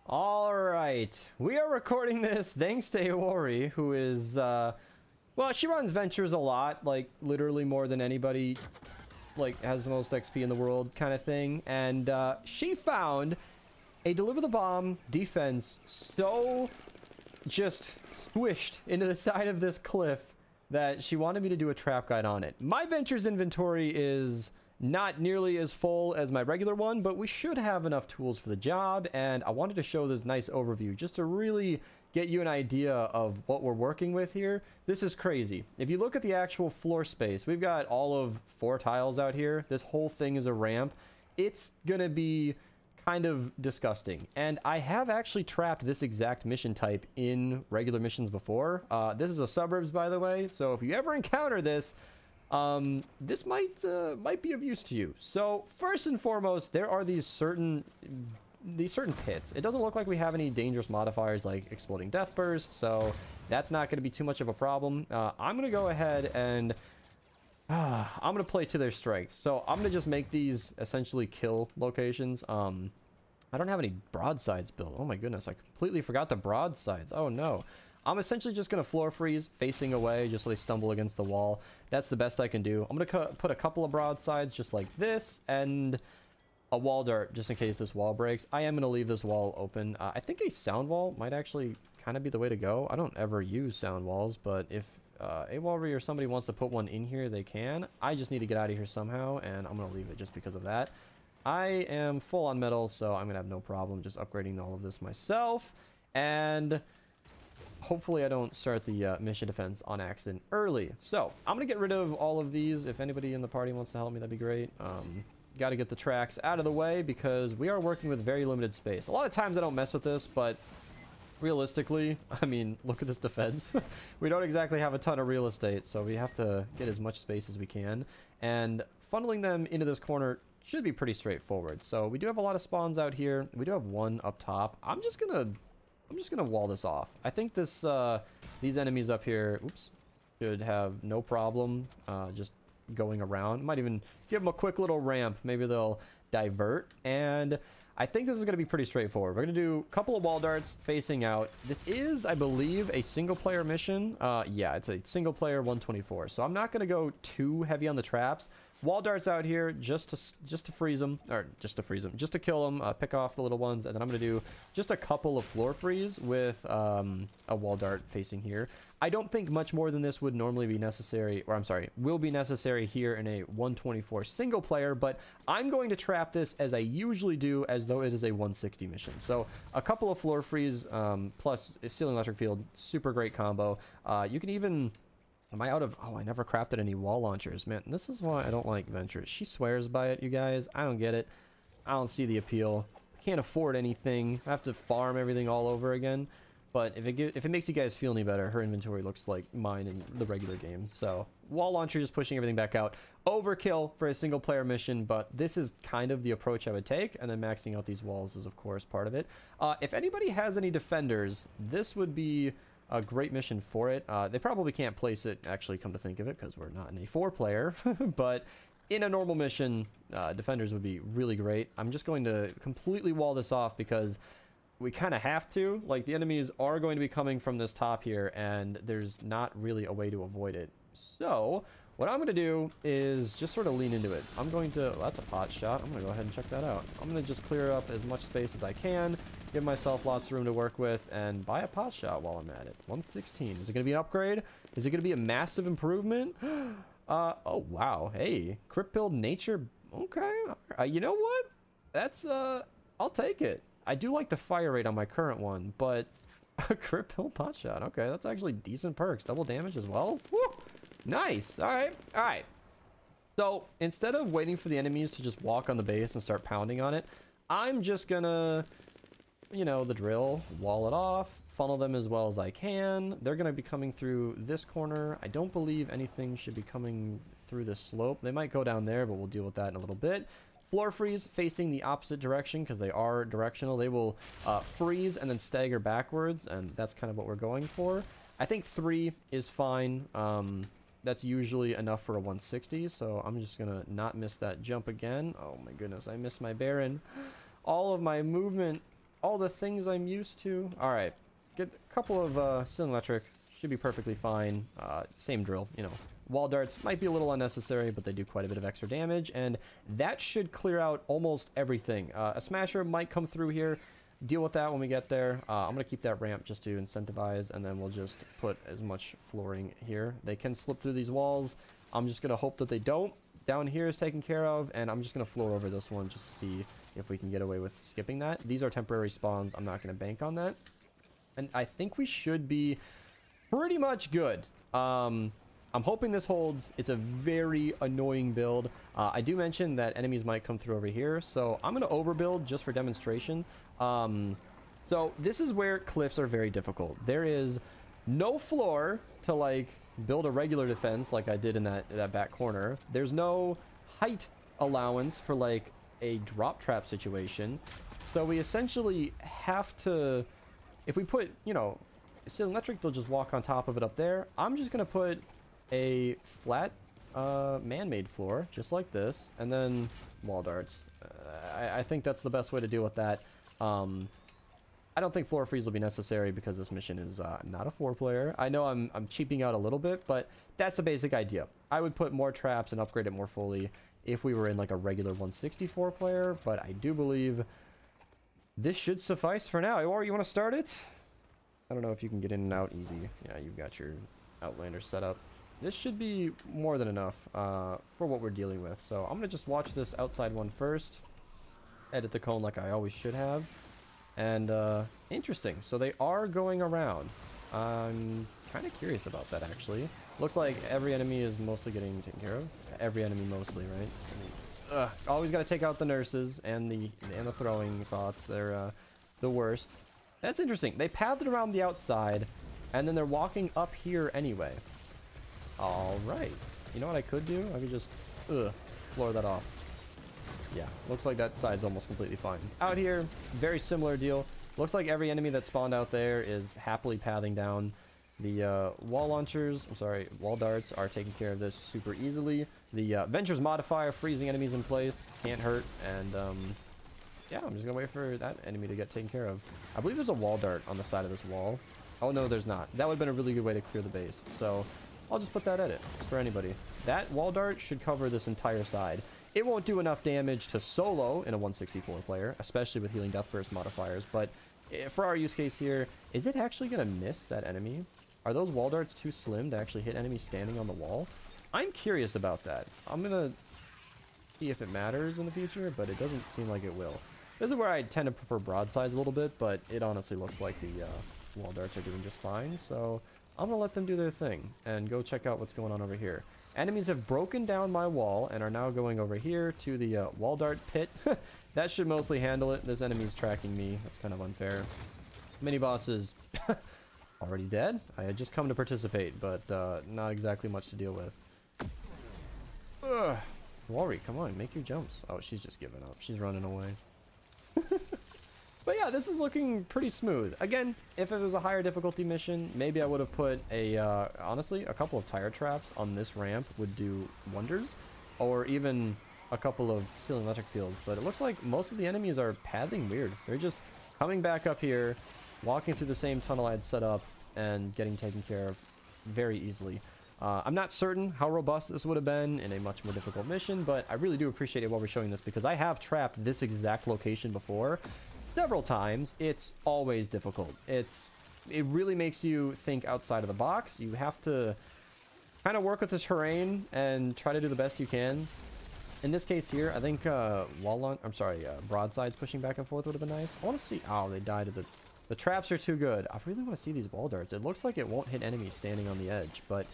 All right, we are recording this thanks to Aewolri, who is, well, she runs ventures a lot, like literally more than anybody, like has the most XP in the world kind of thing. And she found a deliver the bomb defense so just squished into the side of this cliff that she wanted me to do a trap guide on it. My ventures inventory is not nearly as full as my regular one, but we should have enough tools for the job, and I wanted to show this nice overview just to really get you an idea of what we're working with here. This is crazy. If you look at the actual floor space, we've got all of 4 tiles out here. This whole thing is a ramp. It's gonna be kind of disgusting, and I have actually trapped this exact mission type in regular missions before. This is a suburbs, by the way, so if you ever encounter this, this might be of use to you. So first and foremost, there are these certain pits. It doesn't look like we have any dangerous modifiers like exploding death burst, so that's not going to be too much of a problem. I'm going to go ahead and I'm going to play to their strength. So I'm going to just make these essentially kill locations. I don't have any broadsides built. Oh my goodness, I completely forgot the broadsides. Oh no. I'm essentially just going to floor freeze facing away just so they stumble against the wall. That's the best I can do. I'm going to put a couple of broadsides just like this and a wall dart just in case this wall breaks. I am going to leave this wall open. I think a sound wall might actually kind of be the way to go. I don't ever use sound walls, but if Aewolri or somebody wants to put one in here, they can. I just need to get out of here somehow, and I'm going to leave it just because of that. I am full on metal, so I'm going to have no problem just upgrading all of this myself. And hopefully I don't start the mission defense on accident early. So I'm going to get rid of all of these. If anybody in the party wants to help me, that'd be great. Got to get the tracks out of the way because we are working with very limited space. A lot of times I don't mess with this, but realistically, I mean, look at this defense. We don't exactly have a ton of real estate, so we have to get as much space as we can. And funneling them into this corner should be pretty straightforward. So we do have a lot of spawns out here. We do have one up top. I'm just gonna wall this off. I think this these enemies up here, oops, should have no problem just going around. Might even give them a quick little ramp. Maybe they'll divert. And I think this is going to be pretty straightforward. We're going to do a couple of wall darts facing out. This is, I believe, a single player mission. Yeah, it's a single player 124. So I'm not going to go too heavy on the traps. Wall darts out here just to freeze them, or just to kill them, pick off the little ones, and then I'm going to do just a couple of floor freeze with a wall dart facing here. I don't think much more than this would normally be necessary, or I'm sorry, will be necessary here in a 124 single player, but I'm going to trap this as I usually do, as though it is a 160 mission. So a couple of floor freeze plus a ceiling electric field, super great combo. You can even... Am I out of... Oh, I never crafted any wall launchers. Man, this is why I don't like ventures. She swears by it, you guys. I don't get it. I don't see the appeal. I can't afford anything. I have to farm everything all over again. But if it makes you guys feel any better, her inventory looks like mine in the regular game. So, wall launcher just pushing everything back out. Overkill for a single player mission, but this is kind of the approach I would take. And then maxing out these walls is, of course, part of it. If anybody has any defenders, this would be a great mission for it. They probably can't place it, actually, come to think of it, because we're not in a 4-player. But in a normal mission, defenders would be really great. I'm just going to completely wall this off because we kind of have to. Like, the enemies are going to be coming from this top here, and there's not really a way to avoid it. So what I'm going to do is just sort of lean into it. I'm going to... Well, that's a pot shot. I'm going to go ahead and check that out. I'm going to just clear up as much space as I can, give myself lots of room to work with, and buy a pot shot while I'm at it. 116. Is it going to be an upgrade? Is it going to be a massive improvement? Oh, wow. Hey, crypt build nature. Okay. You know what? That's, I'll take it. I do like the fire rate on my current one, but a crypt build pot shot. Okay, that's actually decent perks. Double damage as well. Woo! Nice. All right. All right. So instead of waiting for the enemies to just walk on the base and start pounding on it, I'm just gonna, you know, the drill, wall it off, funnel them as well as I can. They're gonna be coming through this corner. I don't believe anything should be coming through this slope. They might go down there, but we'll deal with that in a little bit. Floor freeze facing the opposite direction because they are directional. They will freeze and then stagger backwards, and that's kind of what we're going for. I think 3 is fine. That's usually enough for a 160, so I'm just gonna not miss that jump again. Oh my goodness, I missed my Baron. All of my movement all the things I'm used to. All right, get a couple of Ceiling Electric. Should be perfectly fine. Same drill, you know. Wall darts might be a little unnecessary, but they do quite a bit of extra damage, and that should clear out almost everything. A Smasher might come through here. Deal with that when we get there. I'm going to keep that ramp just to incentivize, and then we'll just put as much flooring here. They can slip through these walls. I'm just going to hope that they don't. Down here is taken care of, and I'm just going to floor over this one just to see if we can get away with skipping that. These are temporary spawns. I'm not going to bank on that. And I think we should be pretty much good. I'm hoping this holds. It's a very annoying build. I do mention that enemies might come through over here, so I'm going to overbuild just for demonstration. So this is where cliffs are very difficult. There is no floor to like build a regular defense like I did in that back corner. There's no height allowance for like a drop trap situation. So we essentially have to, if we put, you know, Ceiling Electric, they'll just walk on top of it up there. I'm just going to put a flat man-made floor just like this, and then wall darts. I think that's the best way to deal with that. I don't think floor freeze will be necessary because this mission is not a 4-player. I know I'm cheaping out a little bit, but that's the basic idea. I would put more traps and upgrade it more fully if we were in like a regular 164 player, but I do believe this should suffice for now. Or you want to start it? I don't know if you can get in and out easy. Yeah, you've got your Outlander set up. This should be more than enough for what we're dealing with. So I'm going to just watch this outside one first. Edit the cone like I always should have. And interesting. So they are going around. I'm kind of curious about that, actually. Looks like every enemy is mostly getting taken care of. Every enemy mostly, right? I mean, always got to take out the nurses and the throwing thoughts. They're the worst. That's interesting. They pathed around the outside, and then they're walking up here anyway. All right. You know what I could do? I could just floor that off. Yeah, looks like that side's almost completely fine. Out here, very similar deal. Looks like every enemy that spawned out there is happily pathing down. The wall launchers, I'm sorry, wall darts are taking care of this super easily. The Venture's modifier, freezing enemies in place, can't hurt. And yeah, I'm just gonna wait for that enemy to get taken care of. I believe there's a wall dart on the side of this wall. Oh no, there's not. That would have been a really good way to clear the base. So I'll just put that at it for anybody. That wall dart should cover this entire side. It won't do enough damage to solo in a 164 player, especially with healing death burst modifiers. But for our use case here, is it actually going to miss that enemy? Are those wall darts too slim to actually hit enemies standing on the wall? I'm curious about that. I'm going to see if it matters in the future, but it doesn't seem like it will. This is where I tend to prefer broadsides a little bit, but it honestly looks like the wall darts are doing just fine. So I'm going to let them do their thing and go check out what's going on over here. Enemies have broken down my wall and are now going over here to the wall dart pit. That should mostly handle it. This enemy's tracking me. That's kind of unfair. Mini bosses already dead. I had just come to participate, but not exactly much to deal with. Ugh. Aewolri, come on, make your jumps. Oh, she's just giving up. She's running away. But yeah, this is looking pretty smooth. Again, if it was a higher difficulty mission, maybe I would have put a, honestly, a couple of tire traps on this ramp would do wonders. Or even a couple of ceiling electric fields. But it looks like most of the enemies are pathing weird. They're just coming back up here, walking through the same tunnel I had set up, and getting taken care of very easily. I'm not certain how robust this would have been in a much more difficult mission, but I really do appreciate it while we're showing this because I have trapped this exact location before. Several times. It's always difficult. It really makes you think outside of the box. You have to kind of work with the terrain and try to do the best you can. In this case here, I think broadsides pushing back and forth would have been nice. I want to see. Oh, they died to the traps are too good. I really want to see these wall darts. It looks like it won't hit enemies standing on the edge, but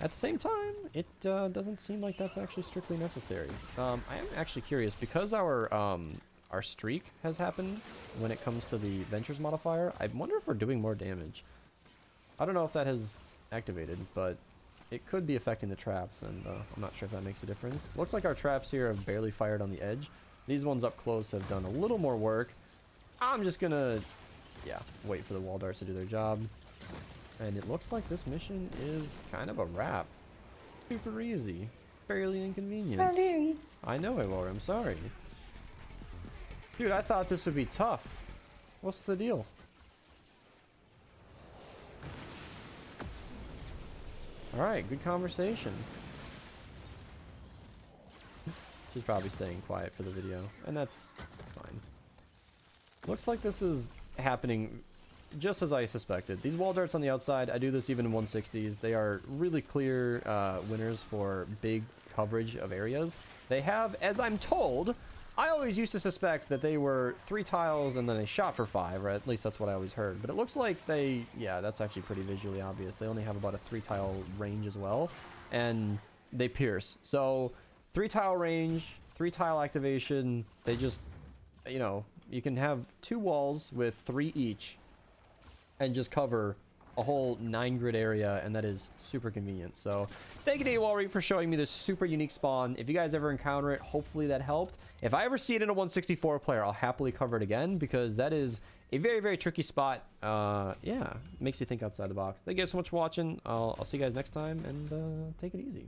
at the same time, it doesn't seem like that's actually strictly necessary. I am actually curious because our streak has happened when it comes to the Ventures modifier. I wonder if we're doing more damage. I don't know if that has activated, but it could be affecting the traps, and I'm not sure if that makes a difference. Looks like our traps here have barely fired on the edge. These ones up close have done a little more work. I'm just gonna, yeah, wait for the wall darts to do their job. And it looks like this mission is kind of a wrap. Super easy. Fairly inconvenient. I know, Aewolri, I'm sorry. Dude, I thought this would be tough. What's the deal? Alright, good conversation. She's probably staying quiet for the video, and that's fine. Looks like this is happening just as I suspected. These wall darts on the outside, I do this even in 160s. They are really clear winners for big coverage of areas. They have, as I'm told, I always used to suspect that they were 3 tiles and then they shot for 5, or at least that's what I always heard. But it looks like they, yeah, that's actually pretty visually obvious. They only have about a 3 tile range as well, and they pierce. So 3 tile range, 3 tile activation, they just, you know, you can have 2 walls with 3 each and just cover a whole 9 grid area, and that is super convenient. So thank you to Aewolri for showing me this super unique spawn. If you guys ever encounter it, hopefully that helped. If I ever see it in a 164 player, I'll happily cover it again, because that is a very, very tricky spot. Yeah, makes you think outside the box. Thank you guys so much for watching. I'll see you guys next time, and take it easy.